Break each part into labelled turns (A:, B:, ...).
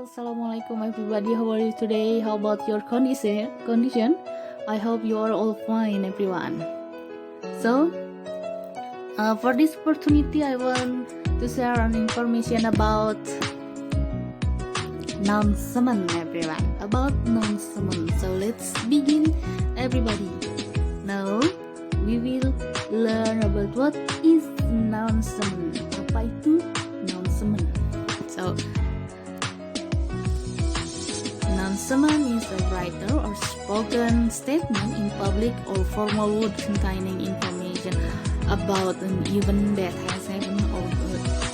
A: Assalamualaikum everybody. How are you today? How about your condition? I hope you are all fine, everyone. So, for this opportunity, I want to share an information about noun summon, everyone. About noun summon. So let's begin, everybody. Now, we will learn about what is noun summon. Apa itu noun summon? So, noun summon is a writer or spoken statement in public or formal word containing information about an event that has happened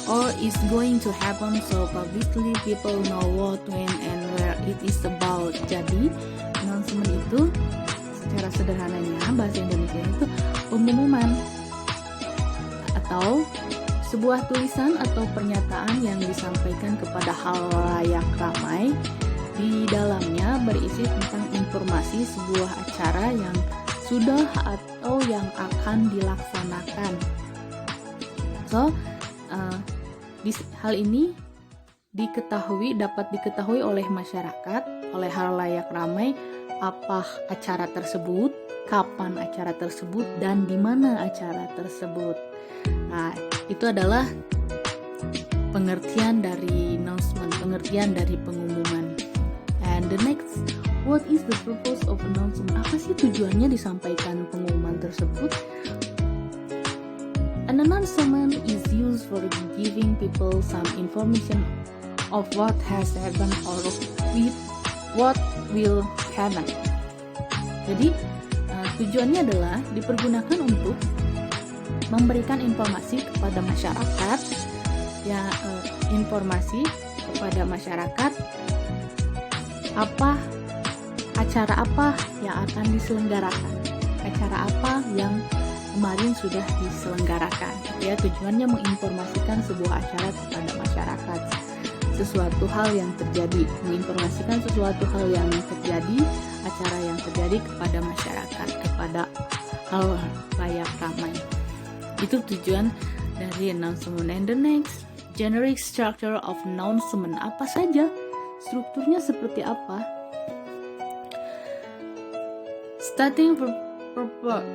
A: or is going to happen, so publicly people know what, when, and where it is about. Jadi, noun summon itu secara sederhananya bahasa Indonesia itu pengumuman atau sebuah tulisan atau pernyataan yang disampaikan kepada halayak ramai. Di dalamnya berisi tentang informasi sebuah acara yang sudah atau yang akan dilaksanakan. So, hal ini dapat diketahui oleh masyarakat, oleh halayak ramai, apa acara tersebut, kapan acara tersebut, dan di mana acara tersebut. Nah, itu adalah pengertian dari announcement, pengertian dari pengumuman. And the next, what is the purpose of announcement? Apa sih tujuannya disampaikan pengumuman tersebut? An announcement is used for giving people some information of what has happened or with what will happen. Jadi, tujuannya adalah dipergunakan untuk memberikan informasi kepada masyarakat, informasi kepada masyarakat acara apa yang akan diselenggarakan, acara apa yang kemarin sudah diselenggarakan. Ya, tujuannya menginformasikan sebuah acara kepada masyarakat, sesuatu hal yang terjadi, menginformasikan sesuatu hal yang terjadi, acara yang terjadi kepada masyarakat, kepada halayak ramai. Itu tujuan dari announcement. And the next, generic structure of announcement. Apa saja? Strukturnya seperti apa? Stating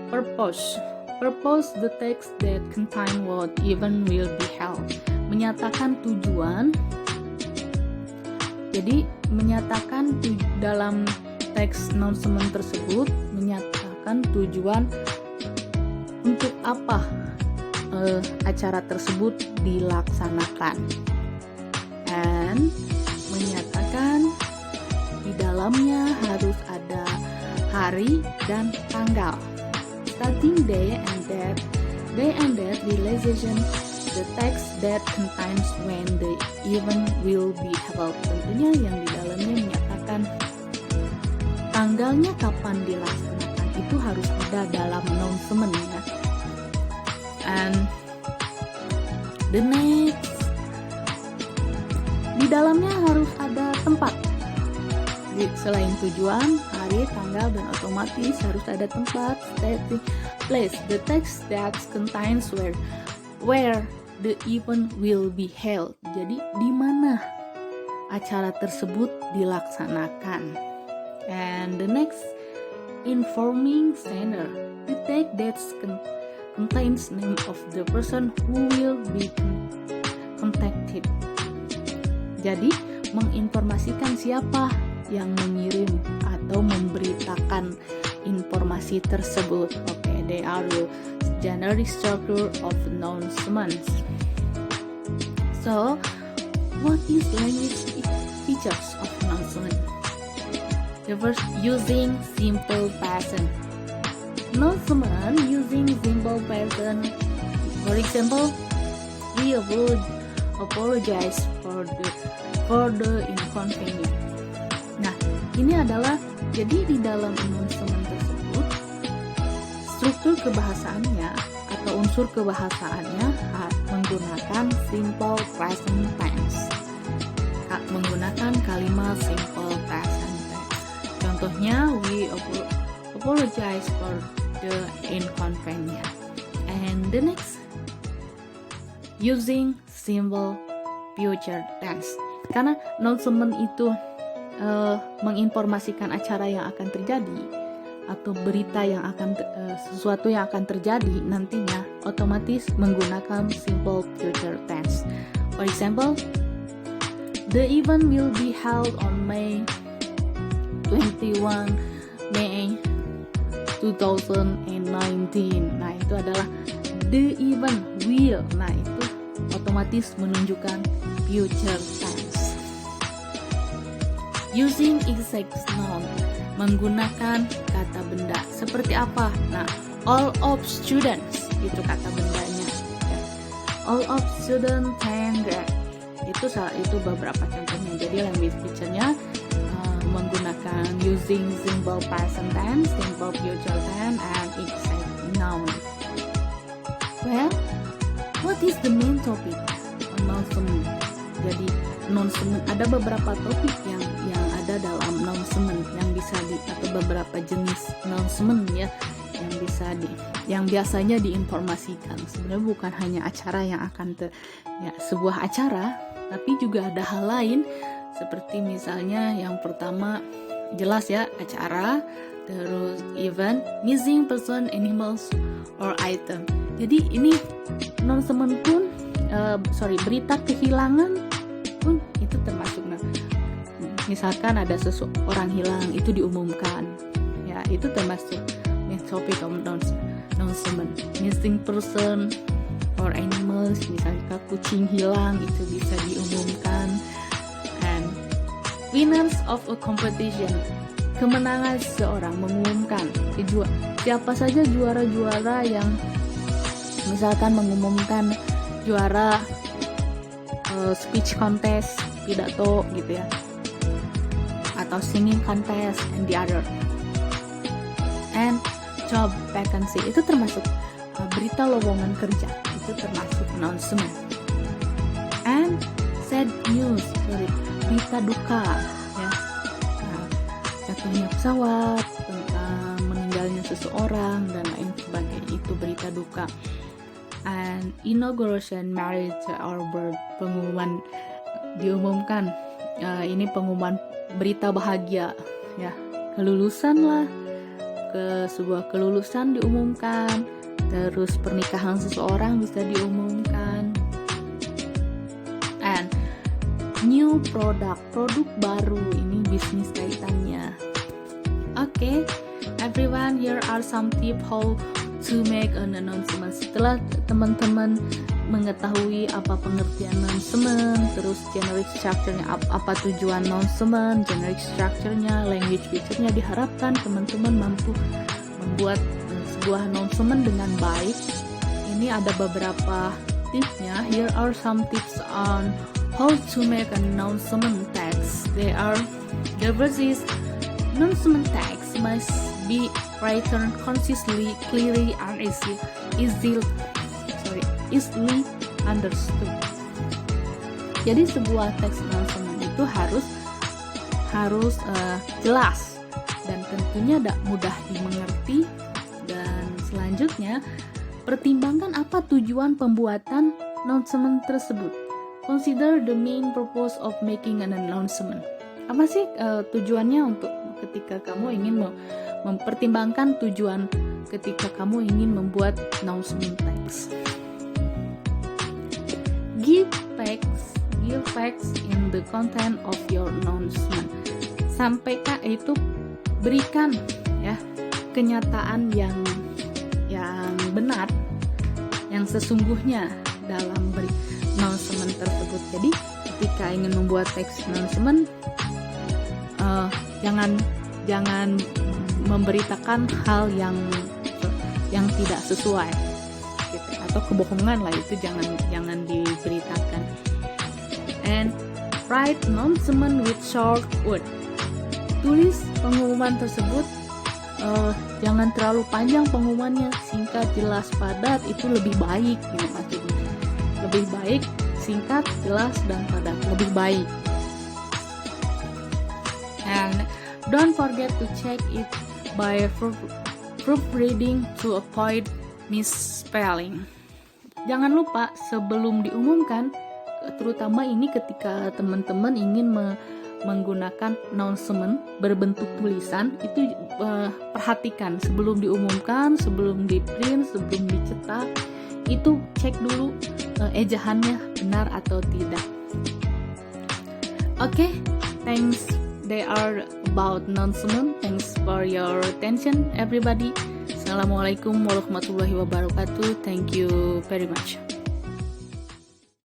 A: purpose. Purpose the text that contain what event will be held. Menyatakan tujuan. Jadi menyatakan dalam teks announcement tersebut menyatakan tujuan untuk apa acara tersebut dilaksanakan, and menyatakan di dalamnya harus ada hari dan tanggal, starting day and date realization, the text that contains when the event will be held. Tentunya yang di dalamnya menyatakan tanggalnya kapan dilaksanakan, itu harus ada dalam announcement ya. And the next, di dalamnya harus ada tempat. Selain tujuan, hari, tanggal, dan otomatis harus ada tempat, place, the text that contains where the event will be held. Jadi di mana acara tersebut dilaksanakan. And the next, informing sender, the text that contains name of the person who will be contacted. Jadi menginformasikan siapa yang mengirim atau memberitakan informasi tersebut. Okay, they are the generic structure of announcements. So, what is language features of announcement? The first, using simple present. Announcement using simple present. For example, we apologize for the inconvenience. Nah, ini adalah jadi di dalam announcement tersebut struktur kebahasaannya atau unsur kebahasaannya menggunakan simple present tense. Menggunakan kalimat simple present tense. Contohnya, we apologize for the inconvenience. And the next, using simple future tense. karena announcement itu menginformasikan acara yang akan terjadi atau berita yang akan sesuatu yang akan terjadi nantinya, otomatis menggunakan simple future tense. For example, the event will be held on May 21 May 2019. Nah, itu adalah the event will. Nah, itu otomatis menunjukkan future tense. Using exact noun, menggunakan kata benda. Seperti apa? Nah, all of students, itu kata bendanya. All of students attend. Itu beberapa contohnya. Jadi language teacher-nya menggunakan using simple present tense, simple future tense, and exact noun. Well, what is the main topic? Announcement. Jadi announcement, ada beberapa topik yang ada dalam announcement yang bisa atau beberapa jenis announcement ya yang biasanya diinformasikan. Sebenarnya bukan hanya acara yang akan sebuah acara, tapi juga ada hal lain seperti misalnya yang pertama jelas ya acara, terus event, missing person, animals or item. Jadi ini announcement pun berita kehilangan pun itu termasuk. Misalkan ada seseorang hilang, itu diumumkan. Ya, itu termasuk topic of announcement. Missing person or animals, misalkan kucing hilang, itu bisa diumumkan. And winners of a competition, kemenangan seseorang, mengumumkan. Siapa saja juara-juara yang misalkan mengumumkan juara speech contest, pidato gitu ya, atau singing contest and the other. And job vacancy, itu termasuk berita lowongan kerja, itu termasuk announcement. And sad news, berita duka ya, jatuhnya pesawat, tentang meninggalnya seseorang dan lain sebagainya, itu berita duka. And inauguration, marriage or birth, pengumuman diumumkan, ini pengumuman berita bahagia ya, kelulusan lah, sebuah kelulusan diumumkan, terus pernikahan seseorang bisa diumumkan. And new product baru, ini bisnis kaitannya. Okay, everyone, here are some tips how to make an announcement. Setelah teman-teman mengetahui apa pengertian announcement, terus generic structure-nya, apa tujuan announcement, generic structure-nya, language feature-nya, diharapkan teman-teman mampu membuat sebuah announcement dengan baik. Ini ada beberapa tipsnya. Here are some tips on how to make an announcement text. The first is announcement text must be written concisely, clearly, and easily understood. Jadi sebuah teks announcement itu harus jelas dan tentunya mudah dimengerti. Dan selanjutnya, pertimbangkan apa tujuan pembuatan announcement tersebut. Consider the main purpose of making an announcement. Apa sih tujuannya untuk ketika kamu ingin mempertimbangkan tujuan ketika kamu ingin membuat announcement text. Give facts in the content of your announcement. Sampaikan itu, berikan ya kenyataan yang benar, yang sesungguhnya dalam announcement tersebut. Jadi ketika ingin membuat teks announcement, jangan memberitakan hal yang tidak sesuai gitu, atau kebohongan lah, itu jangan diberitakan. And write announcement with short word. Tulis pengumuman tersebut, jangan terlalu panjang pengumumannya, singkat, jelas, padat, itu lebih baik gitu maksudnya. Lebih baik singkat, jelas, dan padat, lebih baik. And don't forget to check it by proofreading to avoid misspelling. Jangan lupa sebelum diumumkan terutama ini ketika teman-teman ingin menggunakan announcement berbentuk tulisan, itu perhatikan sebelum diumumkan, sebelum di print, sebelum dicetak, itu cek dulu ejaannya benar atau tidak. Okay, thanks. They are about announcement. Thanks for your attention, everybody. Assalamualaikum warahmatullahi wabarakatuh. Thank you very much.